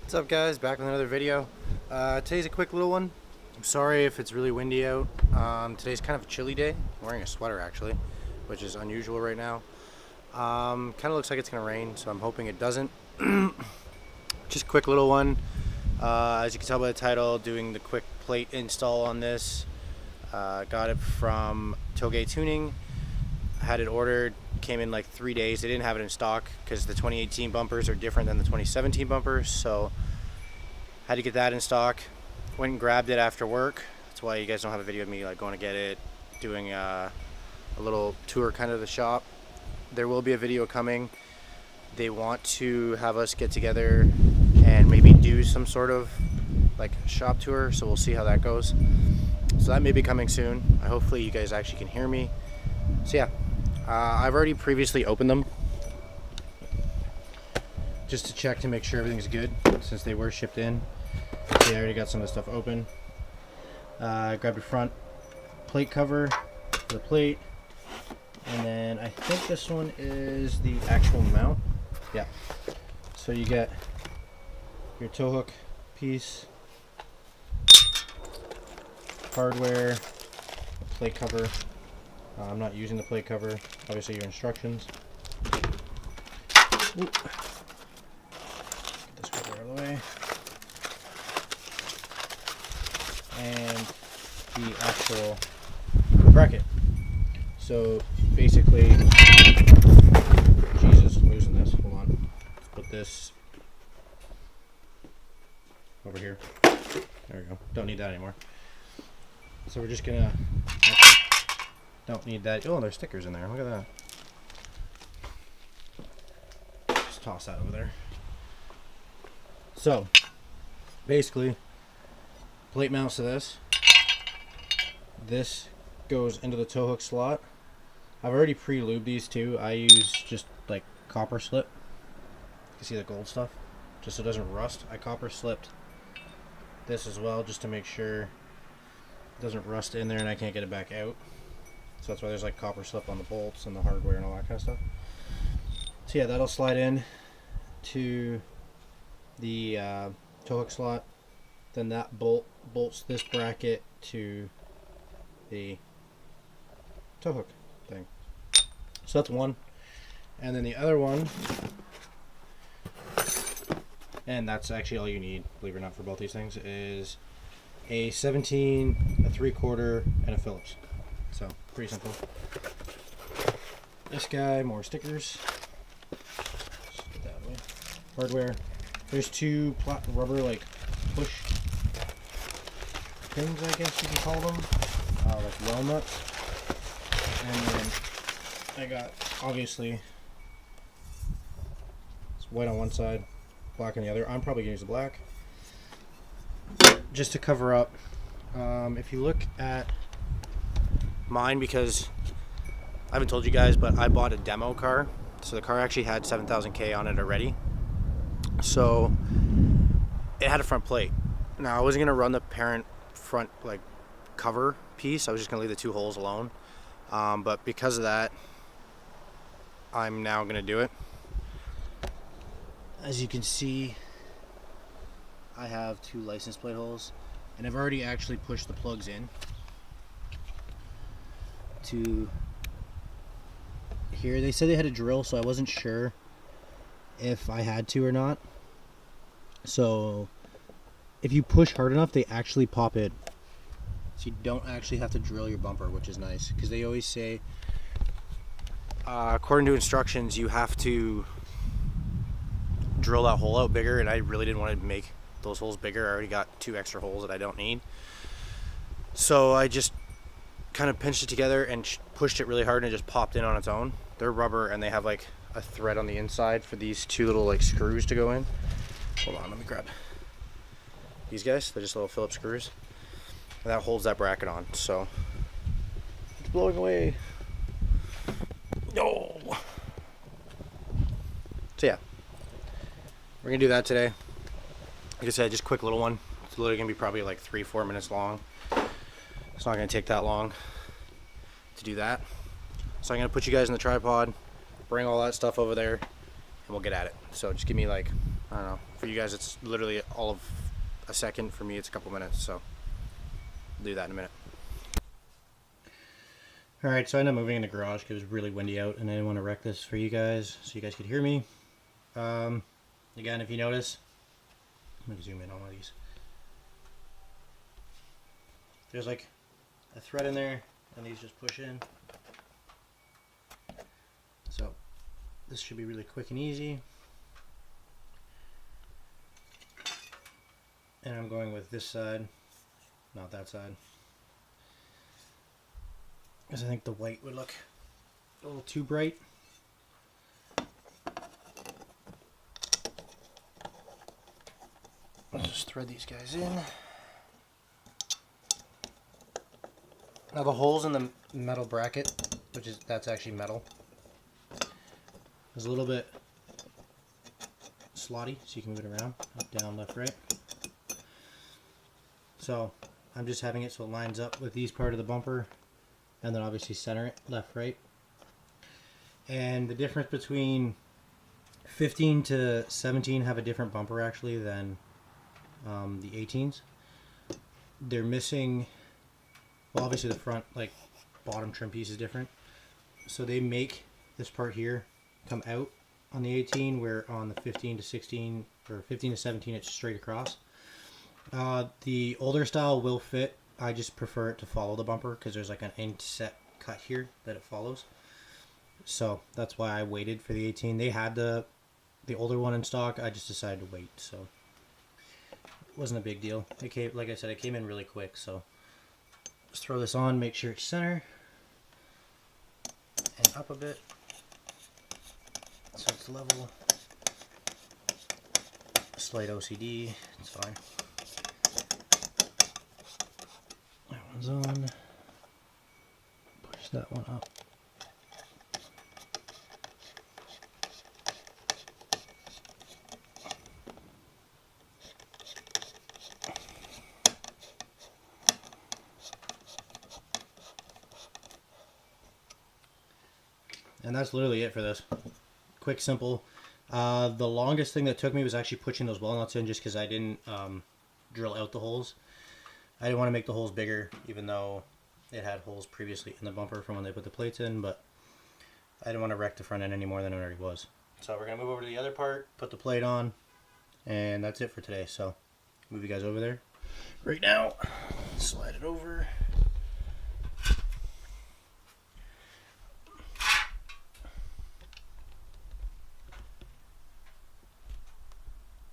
What's up, guys? Back with another video. Today's a quick little one. I'm sorry if it's really windy out. Today's kind of a chilly day. I'm wearing a sweater actually, which is unusual right now. Kind of looks like it's gonna rain, so I'm hoping it doesn't. Just a quick little one. As you can tell by the title, doing the quick plate install on this. Got it from Touge Tuning. Had it ordered. Came in like 3 days. They didn't have it in stock because the 2018 bumpers are different than the 2017 bumpers, so had to get that in stock. Went and grabbed it after work. That's why you guys don't have a video of me like going to get it, doing a little tour kind of the shop. There will be a video coming. They want to have us get together and maybe do some sort of like shop tour, so we'll see how that goes. So that may be coming soon. Hopefully you guys actually can hear me. So yeah, I've already previously opened them just to check to make sure everything's good since they were shipped in. See, I already got some of the stuff open. Grabbed the front plate cover for the plate, and then I think this one is the actual mount. Yeah, so you get your tow hook piece, hardware, plate cover. I'm not using the plate cover, obviously your instructions. Ooh. Get this cover out of the way. And the actual bracket. So basically, Jesus, I'm losing this, hold on. Let's put this over here. There we go, don't need that anymore. So we're just gonna, don't need that. Oh, there's stickers in there. Look at that. Just toss that over there. So, basically, plate mounts to this. This goes into the tow hook slot. I've already pre-lubed these two. I use just like copper slip. You can see the gold stuff, just so it doesn't rust. I copper slipped this as well, just to make sure it doesn't rust in there and I can't get it back out. So that's why there's like copper slip on the bolts and the hardware and all that kind of stuff. So yeah, that'll slide in to the tow hook slot. Then that bolts this bracket to the tow hook thing. So that's one. And then the other one, and that's actually all you need, believe it or not, for both these things, is a 17, a 3/4, and a Phillips. So, pretty simple. This guy, more stickers. Just put that away. Hardware. There's two rubber, like, push pins, I guess you can call them. Like well nuts. And then I got, obviously, it's white on one side, black on the other. I'm probably going to use the black, just to cover up. If you look at mine, because I haven't told you guys, but I bought a demo car, so the car actually had 7,000 on it already, so it had a front plate. Now I wasn't going to run the parent front like cover piece, I was just going to leave the two holes alone, but because of that I'm now going to do it. As you can see, I have two license plate holes, and I've already actually pushed the plugs in to here. They said they had a drill, so I wasn't sure if I had to or not. So if you push hard enough, they actually pop in, so you don't actually have to drill your bumper, which is nice, because they always say according to instructions you have to drill that hole out bigger, and I really didn't want to make those holes bigger. I already got two extra holes that I don't need, so I just kind of pinched it together and pushed it really hard, and it just popped in on its own. They're rubber, and they have like a thread on the inside for these two little like screws to go in. Hold on, let me grab these guys. They're just little Phillips screws, and that holds that bracket on. So it's blowing away. No. So yeah, we're gonna do that today. Like I said, just a quick little one. It's literally gonna be probably like 3-4 minutes long. It's not going to take that long to do that. So I'm going to put you guys in the tripod, bring all that stuff over there, and we'll get at it. So just give me like I don't know. For you guys, it's literally all of a second. For me, it's a couple minutes. So I'll do that in a minute. Alright, so I ended up moving in the garage because it was really windy out, and I didn't want to wreck this for you guys so you guys could hear me. Again, if you notice, let me zoom in on one of these. There's like a thread in there, and these just push in. So this should be really quick and easy. And I'm going with this side, not that side, because I think the white would look a little too bright. I'll just thread these guys in. Now the holes in the metal bracket, that's actually metal, is a little bit slotty, so you can move it around, up, down, left, right. So I'm just having it so it lines up with these part of the bumper, and then obviously center it, left, right. And the difference between 15 to 17 have a different bumper actually than the 18s. They're missing, well, obviously the front, like, bottom trim piece is different. So they make this part here come out on the 18, where on the 15 to 16 or 15 to 17 it's straight across. The older style will fit. I just prefer it to follow the bumper because there's like an inset cut here that it follows. So that's why I waited for the 18. They had the older one in stock. I just decided to wait, so it wasn't a big deal. It came, like I said, it came in really quick. So just throw this on, make sure it's center and up a bit so it's level. Slight OCD, it's fine. That one's on. Push that one up. And that's literally it for this. Quick, simple. The longest thing that took me was actually pushing those walnuts in, just because I didn't drill out the holes. I didn't want to make the holes bigger, even though it had holes previously in the bumper from when they put the plates in, but I didn't want to wreck the front end any more than it already was. So we're going to move over to the other part, put the plate on, and that's it for today. So move you guys over there right now. Slide it over.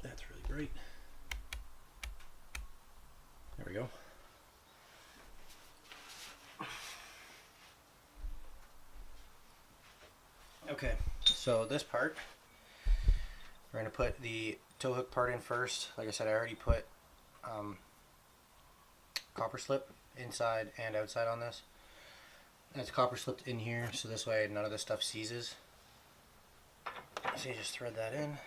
That's really great. There we go. Okay, so this part, we're going to put the tow hook part in first. Like I said, I already put copper slip inside and outside on this. And it's copper slipped in here, so this way none of this stuff seizes. So you just thread that in.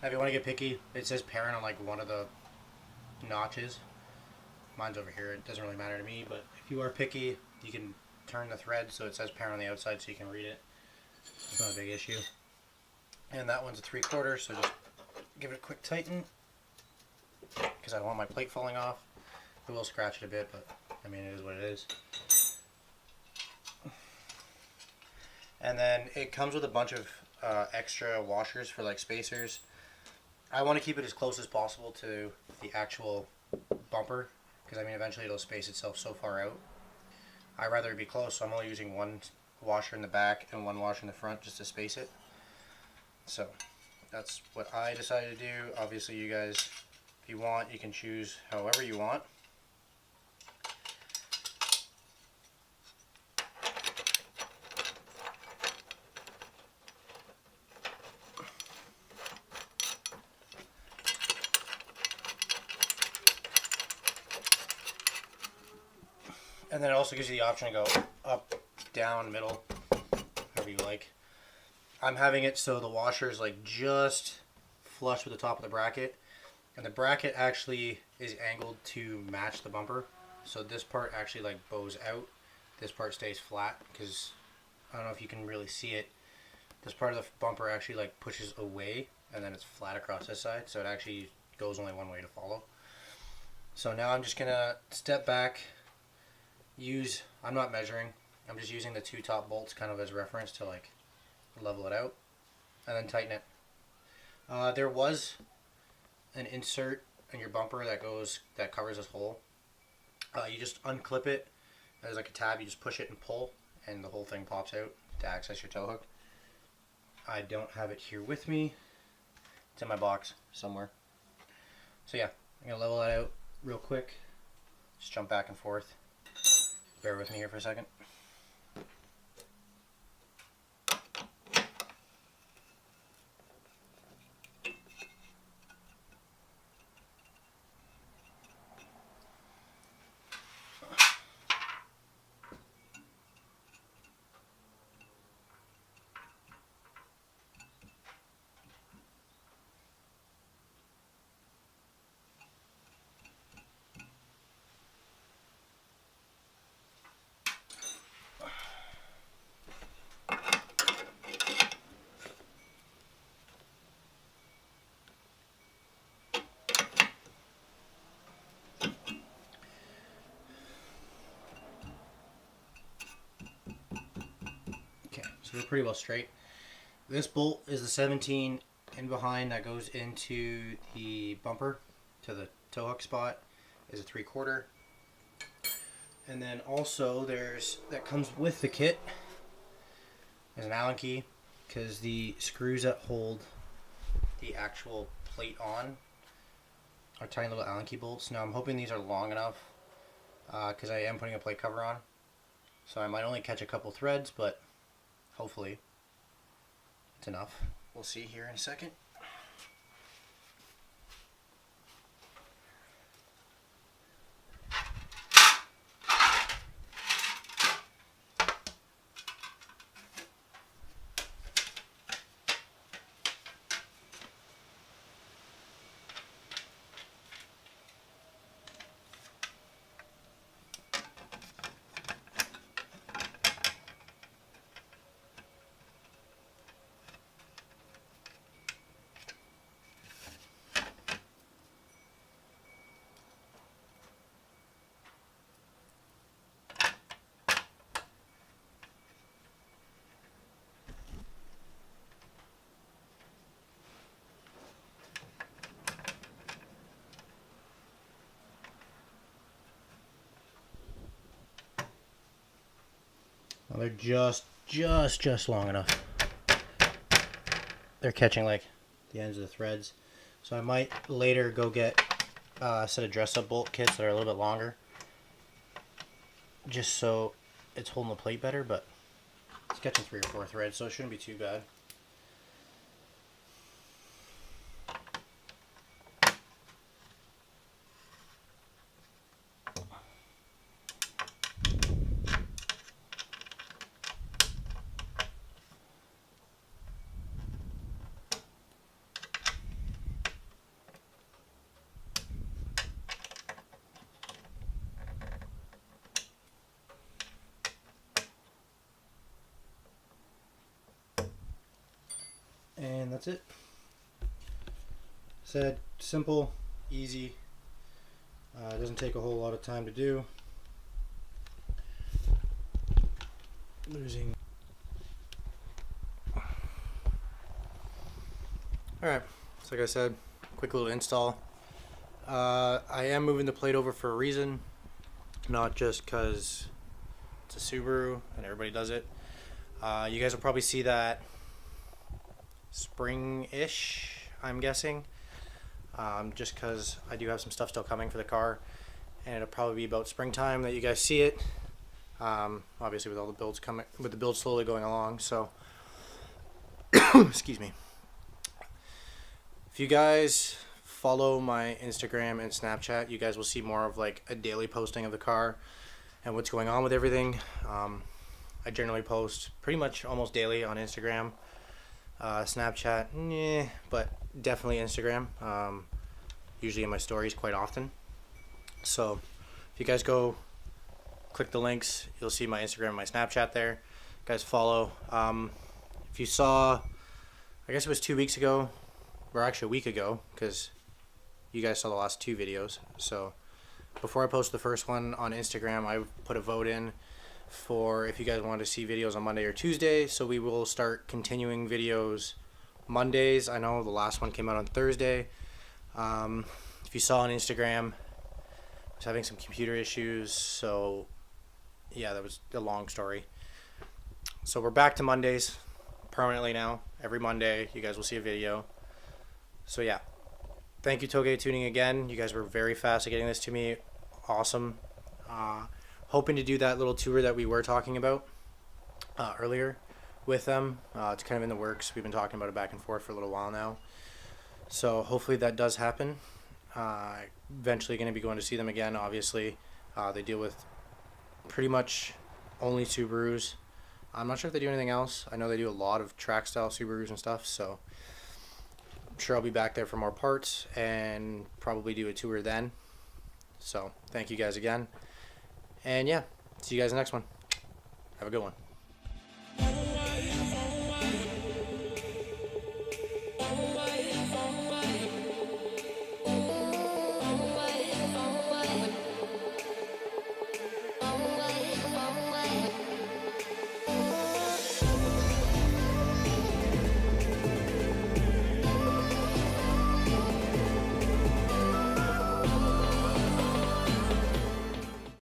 Now if you want to get picky, it says parent on like one of the notches. Mine's over here, it doesn't really matter to me, but if you are picky, you can turn the thread so it says parent on the outside so you can read it. It's not a big issue. And that one's a 3/4, so just give it a quick tighten, because I don't want my plate falling off. It will scratch it a bit, but I mean, it is what it is. And then it comes with a bunch of extra washers for like spacers. I want to keep it as close as possible to the actual bumper, because I mean eventually it'll space itself so far out. I'd rather it be close, so I'm only using one washer in the back and one washer in the front just to space it. So that's what I decided to do. Obviously you guys, if you want, you can choose however you want. And then it also gives you the option to go up, down, middle, however you like. I'm having it so the washer is like just flush with the top of the bracket, and the bracket actually is angled to match the bumper. So this part actually like bows out. This part stays flat because I don't know if you can really see it. This part of the bumper actually like pushes away, and then it's flat across this side. So it actually goes only one way to follow. So now I'm just gonna step back. I'm not measuring. I'm just using the two top bolts kind of as reference to like level it out, and then tighten it. There was an insert in your bumper that covers this hole. You just unclip it. There's like a tab. You just push it and pull, and the whole thing pops out to access your tow hook. I don't have it here with me. It's in my box somewhere. So yeah, I'm gonna level that out real quick. Just jump back and forth. Bear with me here for a second. So we're pretty well straight. This bolt is the 17 in behind that goes into the bumper to the tow hook spot is a 3/4. And then also that comes with the kit is an Allen key, because the screws that hold the actual plate on are tiny little Allen key bolts. Now I'm hoping these are long enough because I am putting a plate cover on. So I might only catch a couple threads, but hopefully it's enough. We'll see here in a second. Well, they're just long enough. They're catching like the ends of the threads. So I might later go get a set of dress-up bolt kits that are a little bit longer, just so it's holding the plate better, but it's catching 3 or 4 threads, so it shouldn't be too bad. And that's it. Said simple, easy. It doesn't take a whole lot of time to do. Losing. Alright, so like I said, quick little install. I am moving the plate over for a reason, not just because it's a Subaru and everybody does it. You guys will probably see that spring-ish, I'm guessing, just because I do have some stuff still coming for the car, and it'll probably be about springtime that you guys see it. Obviously with all the builds coming, with the build slowly going along, so excuse me. If you guys follow my Instagram and Snapchat, you guys will see more of like a daily posting of the car and what's going on with everything. I generally post pretty much almost daily on Instagram, Snapchat, but definitely Instagram. Usually in my stories quite often. So if you guys go click the links, you'll see my Instagram and my Snapchat there. You guys follow. If you saw, I guess it was 2 weeks ago, or actually a week ago, because you guys saw the last 2 videos. So before I post the first one on Instagram, I put a vote in for if you guys wanted to see videos on Monday or Tuesday. So we will start continuing videos Mondays. I know the last one came out on Thursday. If you saw on Instagram, I was having some computer issues, so yeah, that was a long story. So we're back to Mondays permanently now. Every Monday you guys will see a video. So yeah, thank you Touge Tuning again. You guys were very fast at getting this to me. Awesome. Hoping to do that little tour that we were talking about earlier with them. It's kind of in the works. We've been talking about it back and forth for a little while now. So hopefully that does happen. Eventually going to be going to see them again, obviously. They deal with pretty much only Subarus. I'm not sure if they do anything else. I know they do a lot of track style Subarus and stuff, so I'm sure I'll be back there for more parts and probably do a tour then. So thank you guys again. And yeah, see you guys in the next one. Have a good one.